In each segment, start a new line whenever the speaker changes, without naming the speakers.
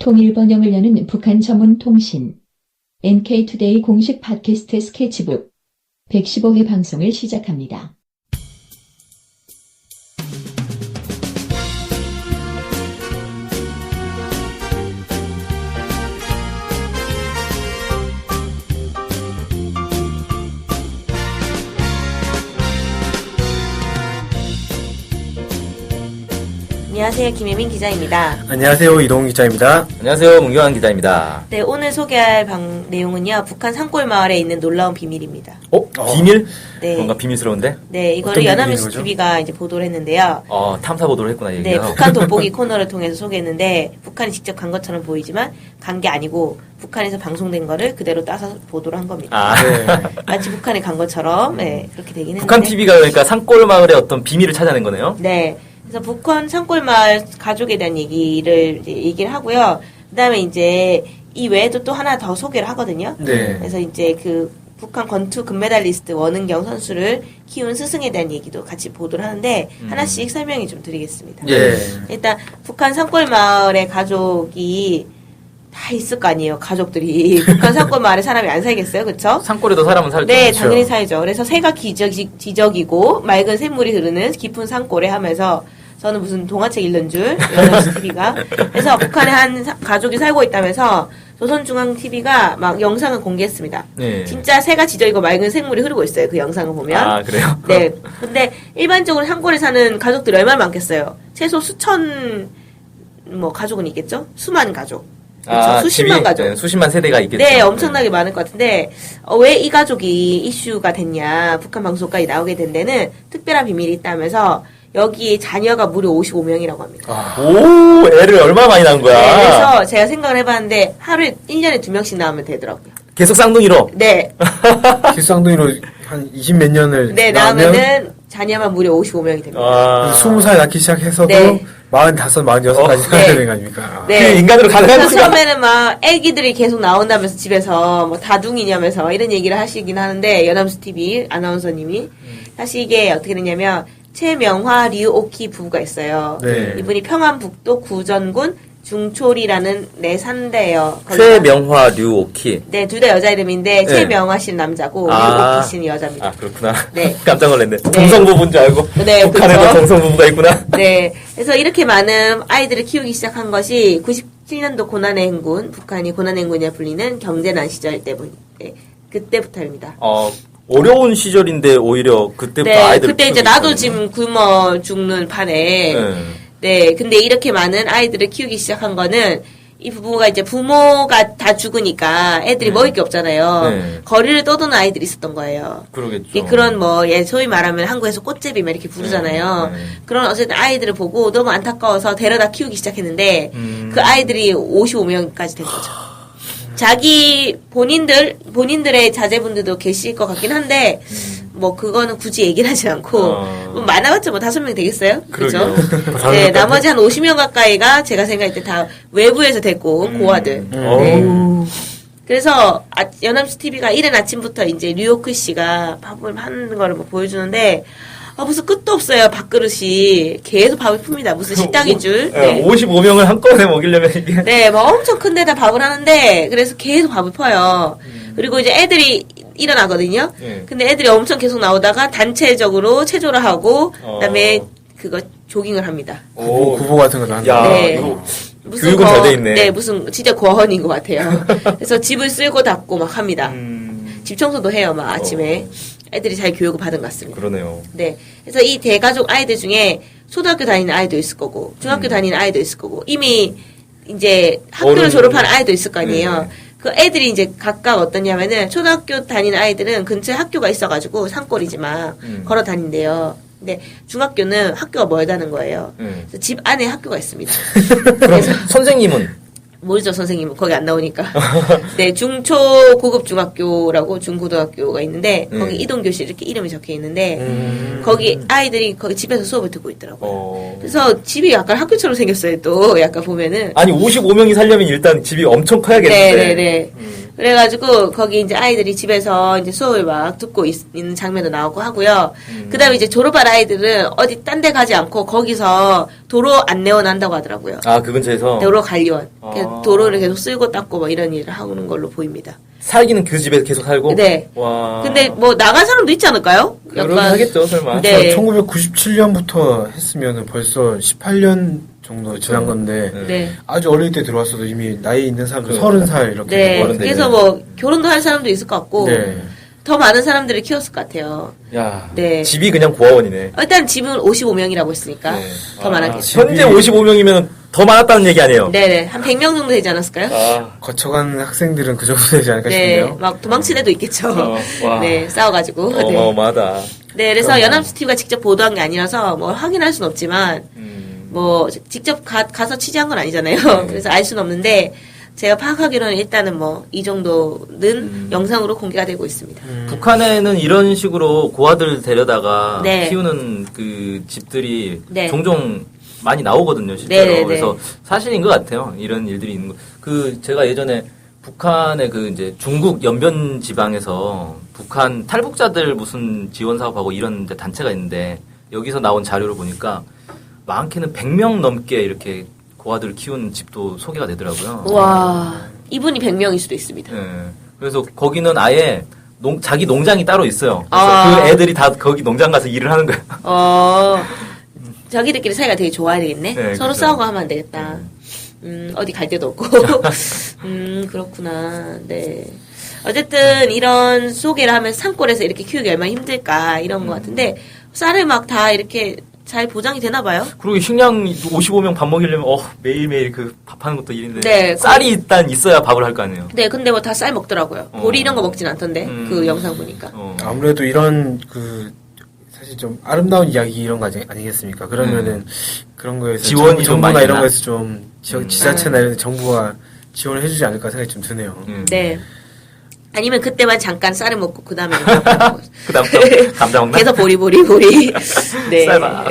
통일 번영을 여는 북한 전문 통신 NK투데이 공식 팟캐스트 스케치북 115회 방송을 시작합니다.
안녕하세요. 김혜민 기자입니다.
안녕하세요. 이동훈 기자입니다.
안녕하세요. 문경환 기자입니다.
네, 오늘 소개할 내용은요. 북한 산골마을에 있는 놀라운 비밀입니다.
비밀?
네.
뭔가 비밀스러운데?
네, 이거를 연합뉴스 TV가 이제 보도를 했는데요.
탐사 보도를 했구나,
네, 북한 돋보기 코너를 통해서 소개했는데, 북한이 직접 간 것처럼 보이지만, 간 게 아니고, 북한에서 방송된 거를 그대로 따서 보도를 한 겁니다.
네.
마치 북한에 간 것처럼, 네, 그렇게 되긴 했는데.
북한 TV가 그러니까 산골 마을의 어떤 비밀을 찾아낸 거네요?
네. 그래서 북한 산골마을 가족에 대한 얘기를 하고요. 그 다음에 이제 이 외에도 또 하나 더 소개를 하거든요.
네.
그래서 이제 그 북한 권투 금메달리스트 원은경 선수를 키운 스승에 대한 얘기도 같이 보도를 하는데 하나씩 설명을 좀 드리겠습니다.
예.
일단 북한 산골마을의 가족이 다 있을 거 아니에요. 가족들이. 북한 산골마을에 사람이 안 살겠어요. 그렇죠?
산골에도 사람은 살죠.
네,
그렇죠.
당연히 살죠. 그래서 새가 지적이고 맑은 샘물이 흐르는 깊은 산골에 하면서 저는 무슨 동화책 읽는 줄, 연합뉴스 TV가. 그래서 북한에 한 가족이 살고 있다면서 조선중앙TV가 막 영상을 공개했습니다.
네.
진짜 새가 지저이고 맑은 샘물이 흐르고 있어요. 그 영상을 보면.
아, 그래요?
네. 근데 일반적으로 산골에 사는 가족들이 얼마나 많겠어요? 최소 수천, 가족은 있겠죠? 수만 가족. 그렇죠? 수십만 가족.
네, 수십만 세대가 있겠죠.
네, 엄청나게 많을 것 같은데 왜 이 가족이 이슈가 됐냐, 북한 방송까지 나오게 된 데는 특별한 비밀이 있다면서 여기에 자녀가 무려 55명이라고 합니다.
오, 애를 얼마나 많이 낳은 거야?
네, 그래서 제가 생각을 해봤는데 하루에 1년에 2명씩 나오면 되더라고요.
계속 쌍둥이로?
네.
기쌍둥이로 한 20 몇 년을
네, 낳으면은 자녀만 무려 55명이 됩니다.
20살 낳기 시작해서도
네.
45, 46까지 살아야 되는 거 아닙니까?
네.
그 인간으로 가능한
그래서
수가?
처음에는 막 애기들이 계속 나온다면서 집에서 뭐 다둥이냐면서 이런 얘기를 하시긴 하는데 연합뉴스 TV 아나운서님이 사실 이게 어떻게 되냐면 최명화 류오키 부부가 있어요.
네.
이분이 평안북도 구전군 중초리라는 내산대예요.
최명화 류오키.
네, 둘 다 여자 이름인데
네.
최명화 씨는 남자고 류오키 씨는 여자입니다.
아, 그렇구나.
네.
깜짝 놀랐네. 동성부부인 줄 알고.
네,
북한에도
그렇죠.
동성부부가 있구나.
네, 그래서 이렇게 많은 아이들을 키우기 시작한 것이 97년도 고난의 행군, 북한이 고난의 행군이라 불리는 경제난 시절 때문, 네, 그때부터입니다.
어려운 시절인데 오히려 그때부터
네,
아이들
그때 이제 나도 지금 굶어 죽는 판에, 네, 근데 이렇게 많은 아이들을 키우기 시작한 거는 이 부부가 이제 부모가 다 죽으니까 애들이 먹을 게 없잖아요.
네.
거리를 떠도는 아이들이 있었던 거예요.
그러겠죠.
그런 소위 말하면 한국에서 꽃제비 막 이렇게 부르잖아요. 그런 어쨌든 아이들을 보고 너무 안타까워서 데려다 키우기 시작했는데 그 아이들이 55명까지 된 거죠. 자기 본인들의 자제분들도 계실 것 같긴 한데 그거는 굳이 얘기를 하지 않고 많아봤자 5명 되겠어요? 그렇죠? 네, 나머지 한 50명 가까이가 제가 생각할 때 다 외부에서 데리고 온 고아들. 네. 그래서 연합뉴스 TV가 이른 아침부터 이제 류오크 씨가 밥을 하는 거를 보여주는데 무슨 끝도 없어요. 밥그릇이 계속 밥을 풉니다. 무슨 식당인 줄. 네.
55명을 한꺼번에 먹이려면 이게.
네, 엄청 큰 데다 밥을 하는데 그래서 계속 밥을 퍼요. 그리고 이제 애들이 일어나거든요. 근데 애들이 엄청 계속 나오다가 단체적으로 체조를 하고 그다음에 그거 조깅을 합니다.
구보 같은 거 한다.
야,
네.
이거
무슨
교육은 잘 돼 있네.
네, 무슨 진짜 과언인 것 같아요. 그래서 집을 쓸고 닦고 막 합니다. 집 청소도 해요, 막 아침에. 애들이 잘 교육을 받은 것 같습니다.
그러네요.
네. 그래서 이 대가족 아이들 중에 초등학교 다니는 아이도 있을 거고, 중학교 다니는 아이도 있을 거고, 이미 이제 학교를 졸업한 아이도 있을 거 아니에요. 그 애들이 이제 각각 어떠냐면은 초등학교 다니는 아이들은 근처에 학교가 있어가지고 산골이지만 걸어 다닌대요. 근데 중학교는 학교가 멀다는 거예요. 그래서 집 안에 학교가 있습니다. 그래서
선생님은?
모르죠, 선생님은. 거기 안 나오니까. 네, 중초 고급 중학교라고 중고등학교가 있는데, 거기 이동교실 이렇게 이름이 적혀 있는데, 거기 아이들이 거기 집에서 수업을 듣고 있더라고요. 그래서 집이 약간 학교처럼 생겼어요, 또. 약간 보면은.
아니, 55명이 살려면 일단 집이 엄청 커야겠는데.
네네네. 그래가지고 거기 이제 아이들이 집에서 이제 수업을 막 듣고 있는 장면도 나오고 하고요. 그다음에 이제 졸업할 아이들은 어디 딴 데 가지 않고 거기서 도로 안내원 한다고 하더라고요.
아, 그 근처에서?
도로 관리원.
아.
도로를 계속 쓸고 닦고 뭐 이런 일을 하는 걸로 보입니다.
살기는 그 집에 계속 살고?
네.
와.
근데 뭐 나간 사람도 있지 않을까요?
그러긴 하겠죠, 설마.
네.
1997년부터 했으면 벌써 18년 정도 지난 건데
네.
아주 어릴 때 들어왔어도 이미 나이 있는 사람들
그러니까.
30살 이렇게
네.
되고
어른들이.
그래서 뭐 결혼도 할 사람도 있을 것 같고
네.
더 많은 사람들을 키웠을 것 같아요.
야.
네.
집이 그냥 고아원이네.
일단 집은 55명이라고 했으니까
네.
더 많았겠죠.
현재 55명이면 더 많았다는 얘기 아니에요?
네네. 한 100명 정도 되지 않았을까요?
아.
거쳐간 학생들은 그 정도 되지 않을까
네.
싶네요.
막 도망친 애도 있겠죠.
와.
네. 싸워가지고. 네.
어마어마하다.
네. 그래서 연합뉴스 TV가 직접 보도한 게 아니라서 뭐 확인할 수는 없지만 뭐 직접 가서 취재한 건 아니잖아요. 그래서 알 수는 없는데 제가 파악하기로는 일단은 뭐 이 정도는 영상으로 공개가 되고 있습니다.
북한에는 이런 식으로 고아들 데려다가
네.
키우는 그 집들이
네.
종종 많이 나오거든요, 실제로.
네네네.
그래서 사실인 것 같아요. 이런 일들이 있는 거. 제가 예전에 북한의 이제 중국 연변 지방에서 북한 탈북자들 무슨 지원 사업하고 이런 이제 단체가 있는데 여기서 나온 자료를 보니까 많게는 100명 넘게 이렇게 고아들 키우는 집도 소개가 되더라고요.
와, 이분이 100명일 수도 있습니다.
네. 그래서 거기는 아예 자기 농장이 따로 있어요. 그래서
아.
그 애들이 다 거기 농장 가서 일을 하는 거예요.
자기들끼리 사이가 되게 좋아야 되겠네.
네,
서로
그죠.
싸우고 하면 안 되겠다. 어디 갈 데도 없고. 그렇구나. 네. 어쨌든 이런 소개를 하면 산골에서 이렇게 키우기 얼마나 힘들까 이런 것 같은데 쌀을 막 다 이렇게 잘 보장이 되나 봐요.
그리고 식량 55명 밥 먹이려면 매일매일 그 밥하는 것도 일인데
네,
쌀이 일단 있어야 밥을 할 거 아니에요.
네, 근데 뭐 다 쌀 먹더라고요. 보리 이런 거 먹진 않던데 그 영상 보니까.
아무래도 이런 사실 좀 아름다운 이야기 이런 거 아니겠습니까? 그러면은 그런 거에서
지원이 좀
정부나
많이
이런
되나?
거에서 좀 지자체나 이런 데 정부가 지원을 해주지 않을까 생각이 좀 드네요.
네. 아니면 그때만 잠깐 쌀을 먹고 그 다음에
그다음부터 감자 먹나?
계속 보리. 네.
쌀밥.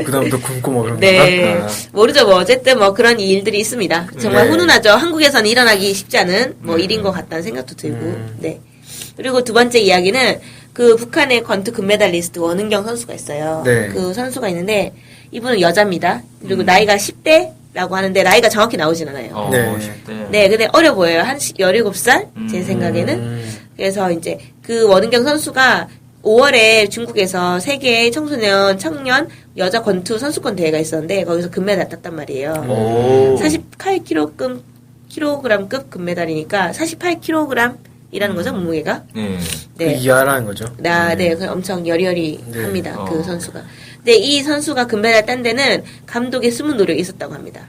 그다음부터 굶고 뭐 그런
네.
건가?
모르죠. 뭐 어쨌든 뭐 그런 일들이 있습니다. 정말
네.
훈훈하죠. 한국에서는 일어나기 쉽지 않은 뭐 일인 것 같다는 생각도 들고. 네. 그리고 두 번째 이야기는 그 북한의 권투 금메달리스트 원은경 선수가 있어요.
네.
그 선수가 있는데 이분은 여자입니다. 그리고 나이가 10대라고 하는데 나이가 정확히 나오진 않아요.
네.
10대.
네, 근데 어려 보여요. 한 17살? 제 생각에는. 그래서 이제 그 원은경 선수가 5월에 중국에서 세계 청소년 청년 여자 권투 선수권 대회가 있었는데 거기서 금메달 땄단 말이에요.
오.
48kg급 금메달이니까 48kg이라는 거죠, 몸무게가.
네.
그
네.
이하라는 거죠.
네, 그 엄청 여리여리
네.
합니다. 그 선수가. 근데 이 선수가 금메달 딴 데는 감독의 숨은 노력이 있었다고 합니다.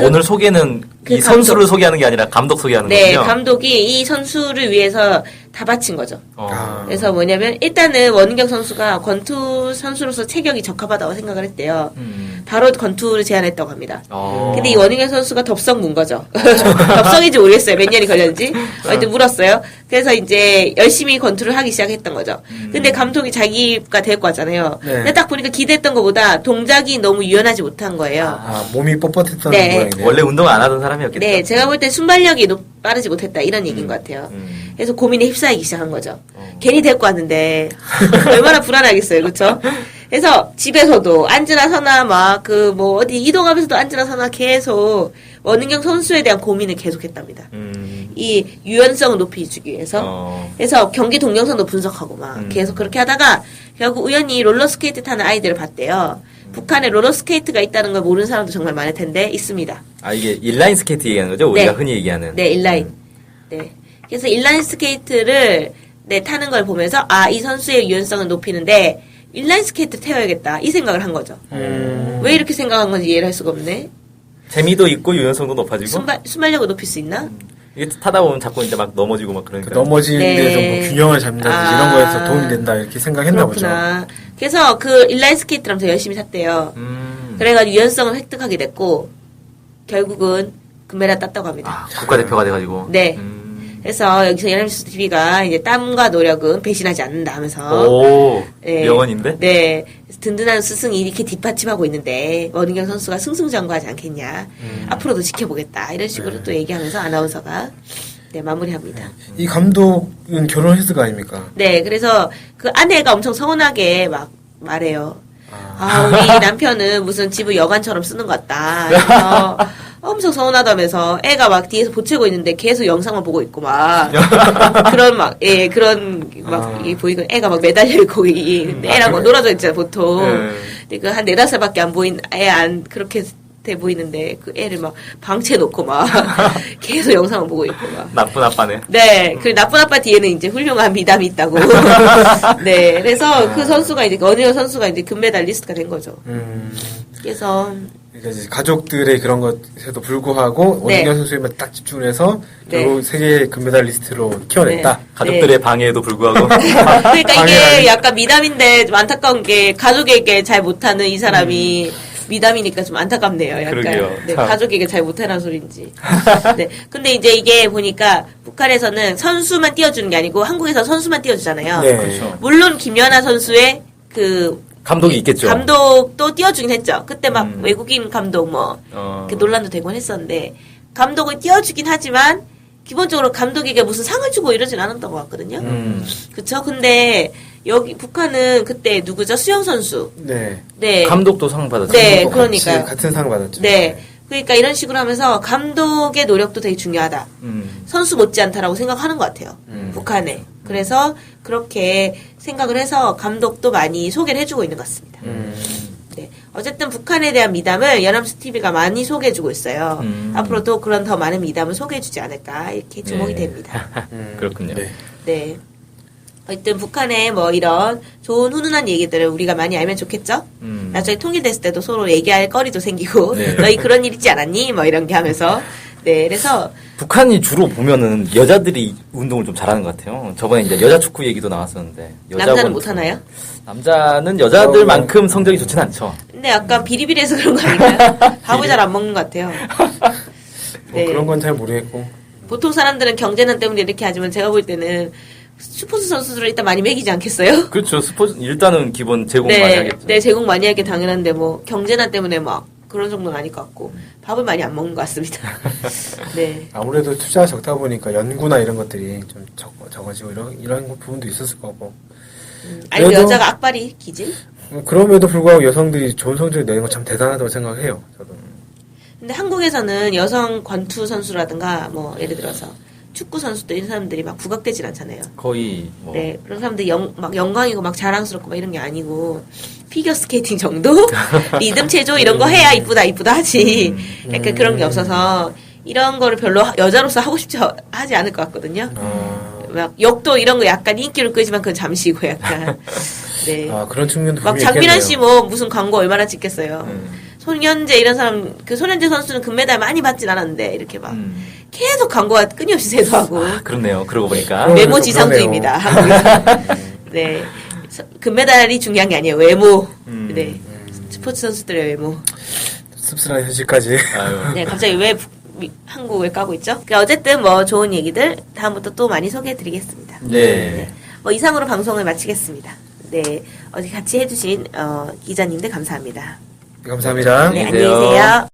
오늘 소개는
그
이 선수를 소개하는 게 아니라 감독 소개하는
네,
거군요.
감독이 이 선수를 위해서 다 바친 거죠.
아.
그래서 뭐냐면 일단은 원은경 선수가 권투 선수로서 체격이 적합하다고 생각을 했대요. 바로 권투를 제안했다고 합니다. 근데 이 원은경 선수가 덥석 문 거죠. 덥석인지 모르겠어요. 몇 년이 걸렸는지. 하여튼 물었어요. 그래서 이제 열심히 권투를 하기 시작했던 거죠. 근데 감독이 자기가 데리고 왔잖아요.
네.
근데 딱 보니까 기대했던 것보다 동작이 너무 유연하지 못한 거예요.
몸이 뻣뻣했던
네.
모양이네요.
원래 운동을 안 하던 사람이었겠죠.
네, 제가 볼 때 순발력이 빠르지 못했다 이런 얘기인 것 같아요. 그래서 고민에 휩싸이기 시작한 거죠. 괜히 데리고 왔는데 얼마나 불안하겠어요, 그렇죠? 그래서 집에서도 앉으나 서나 막 그 뭐 어디 이동하면서도 앉으나 서나 계속 원은경 선수에 대한 고민을 계속했답니다. 이 유연성을 높이주기 위해서. 그래서 경기 동영상도 분석하고 막 계속 그렇게 하다가 결국 우연히 롤러스케이트 타는 아이들을 봤대요. 북한에 롤러스케이트가 있다는 걸 모르는 사람도 정말 많을 텐데 있습니다.
아, 이게 인라인 스케이트 얘기하는 거죠? 우리가
네.
흔히 얘기하는.
네, 인라인. 네. 그래서 인라인 스케이트를 타는 걸 보면서 이 선수의 유연성을 높이는데 인라인 스케이트 태워야겠다 이 생각을 한 거죠. 왜 이렇게 생각한 건지 이해를 할 수가 없네.
재미도 있고 유연성도 높아지고.
순발력을 높일 수 있나?
이게 타다 보면 자꾸 이제 막 넘어지고 막 그러니까.
넘어지는데
네.
좀 뭐 균형을 잡는다든지 이런 거에서 도움이 된다 이렇게 생각했나 보죠.
그렇구나. 그래서 그 인라인 스케이트를 하면서 열심히 탔대요. 그래가지고 유연성을 획득하게 됐고 결국은 금메달 땄다고 합니다.
국가대표가 돼가지고.
네. 그래서 여기서 연합뉴스 TV가 이제 땀과 노력은 배신하지 않는다 하면서
오,
네.
명언인데?
네. 든든한 스승이 이렇게 뒷받침하고 있는데 원은경 선수가 승승장구하지 않겠냐. 앞으로도 지켜보겠다. 이런 식으로 또 얘기하면서 아나운서가 네, 마무리합니다.
이 감독은 결혼했을 거 아닙니까?
네, 그래서 그 아내가 엄청 서운하게 막 말해요. 우리 남편은 무슨 집을 여관처럼 쓰는 것 같다. 그래서 엄청 서운하다면서 애가 막 뒤에서 보채고 있는데 계속 영상만 보고 있고 막 그런 막 그런 막 보이고 애가 막 매달려 있고 근데 애랑 막 놀아줘 있잖아 보통. 근데 그 한 4-5살밖에 안 보인 애 안 그렇게 돼 보이는데 그 애를 막 방치해 놓고 막 계속 영상을 보고 있고 막.
나쁜 아빠네.
네, 그 나쁜 아빠 뒤에는 이제 훌륭한 미담이 있다고. 네, 그래서 그 선수가 이제 어느 선수가 이제 금메달리스트가 된 거죠. 그래서
그러니까 이제 가족들의 그런 것에도 불구하고 원희경 선수에만 딱 집중을 해서 결국 세계 금메달리스트로 키워냈다.
가족들의 방해에도 불구하고.
그러니까 이게 약간 미담인데 좀 안타까운 게 가족에게 잘 못하는 이 사람이 미담이니까 좀 안타깝네요. 약간.
그러게요.
네, 가족에게 잘 못하라는 소리인지. 네. 근데 이제 이게 보니까 북한에서는 선수만 띄워주는 게 아니고 한국에서 선수만 띄워주잖아요.
네.
그렇죠.
물론 김연아 선수의 그
감독이 있겠죠.
감독도 띄워주긴 했죠. 그때 막 외국인 감독 뭐 그 논란도 되곤 했었는데 감독을 띄워주긴 하지만 기본적으로 감독에게 무슨 상을 주고 이러진 않았던 것 같거든요. 그쵸? 근데 여기 북한은 그때 누구죠? 수영 선수.
네.
네.
감독도 상 받았죠.
네,
감독도
그러니까요.
같은 상 받았죠.
네. 그러니까 이런 식으로 하면서 감독의 노력도 되게 중요하다. 선수 못지않다라고 생각하는 것 같아요. 북한에. 그래서 그렇게 생각을 해서 감독도 많이 소개를 해주고 있는 것 같습니다. 네. 어쨌든 북한에 대한 미담을 연합뉴스 TV가 많이 소개해주고 있어요. 앞으로도 그런 더 많은 미담을 소개해주지 않을까 이렇게 주목이 됩니다.
그렇군요.
네.
네. 어쨌든 북한의 뭐 이런 좋은 훈훈한 얘기들을 우리가 많이 알면 좋겠죠? 나중에 통일됐을 때도 서로 얘기할 거리도 생기고, 너희 그런 일 있지 않았니? 뭐 이런 게 하면서. 네, 그래서.
북한이 주로 보면은 여자들이 운동을 좀 잘하는 것 같아요. 저번에 이제 여자 축구 얘기도 나왔었는데.
남자는 못하나요?
남자는 여자들만큼 성적이 좋진 않죠.
근데 약간 비리비리해서 그런 거 아닌가요? 밥을 잘 안 먹는 것 같아요.
뭐 그런 건 잘 모르겠고.
보통 사람들은 경제난 때문에 이렇게 하지만 제가 볼 때는 스포츠 선수들을 일단 많이 먹이지 않겠어요?
그렇죠. 스포츠, 일단은 기본 제공
네,
많이 하겠죠.
네, 제공 많이 하게 당연한데 뭐 경제난 때문에 막 그런 정도는 아닐 것 같고 밥을 많이 안 먹는 것 같습니다. 네.
아무래도 투자가 적다 보니까 연구나 이런 것들이 좀 적어지고 이런 부분도 있었을 거고.
아니면
그래도-
여자가 악발이 기질?
그럼에도 불구하고 여성들이 좋은 성적을 내는 건 참 대단하다고 생각해요. 저도.
근데 한국에서는 여성 권투 선수라든가 뭐 예를 들어서 축구 선수들 이런 사람들이 막 부각되질 않잖아요.
거의 뭐
네, 그런 사람들이 막 영광이고 막 자랑스럽고 막 이런 게 아니고 피겨 스케이팅 정도? 리듬 체조 이런 거 해야 이쁘다 하지. 약간 그런 게 없어서 이런 거를 별로 여자로서 하고 싶지 하지 않을 것 같거든요. 막 역도 이런 거 약간 인기를 끄지만 그건 잠시고 약간. 네.
그런 측면도
막
분명히
장민환
있겠네요.
씨 뭐 무슨 광고 얼마나 찍겠어요. 손현재 이런 사람 그 손현재 선수는 금메달 많이 받진 않았는데 이렇게 막 계속 광고가 끊임없이 쇄도하고
그렇네요. 그러고 보니까.
네.
외모 지상주의입니다. 한국에서. 네. 금메달이 중요한 게 아니에요. 외모. 네. 스포츠 선수들의 외모.
씁쓸한 현실까지.
아유.
네, 갑자기 왜 한국을 까고 있죠? 그러니까 어쨌든 뭐 좋은 얘기들 다음부터 또 많이 소개해드리겠습니다.
네.
뭐 이상으로 방송을 마치겠습니다. 네, 어제 같이 해주신 기자님들 감사합니다.
감사합니다.
네,
안녕히
안녕히
계세요.
계세요.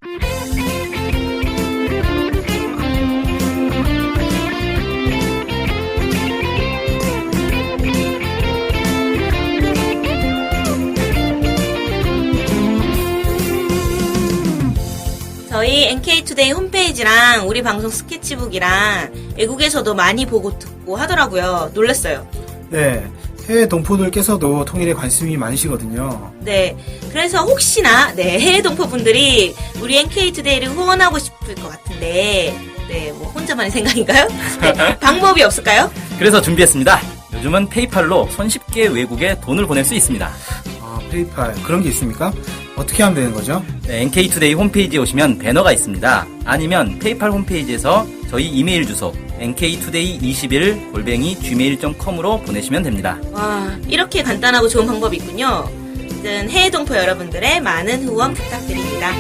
저희 NK투데이 홈페이지랑 우리 방송 스케치북이랑 외국에서도 많이 보고 듣고 하더라고요. 놀랐어요.
네, 해외 동포들께서도 통일에 관심이 많으시거든요.
네, 그래서 혹시나 해외 동포분들이 우리 NK투데이를 후원하고 싶을 것 같은데 뭐 혼자만의 생각인가요? 네, 방법이 없을까요?
그래서 준비했습니다. 요즘은 페이팔로 손쉽게 외국에 돈을 보낼 수 있습니다.
페이팔 그런 게 있습니까? 어떻게 하면 되는 거죠?
네, NK투데이 홈페이지에 오시면 배너가 있습니다. 아니면 페이팔 홈페이지에서 저희 이메일 주소 nktoday21@gmail.com으로 보내시면 됩니다.
와, 이렇게 간단하고 좋은 방법이 있군요. 해외 동포 여러분들의 많은 후원 부탁드립니다.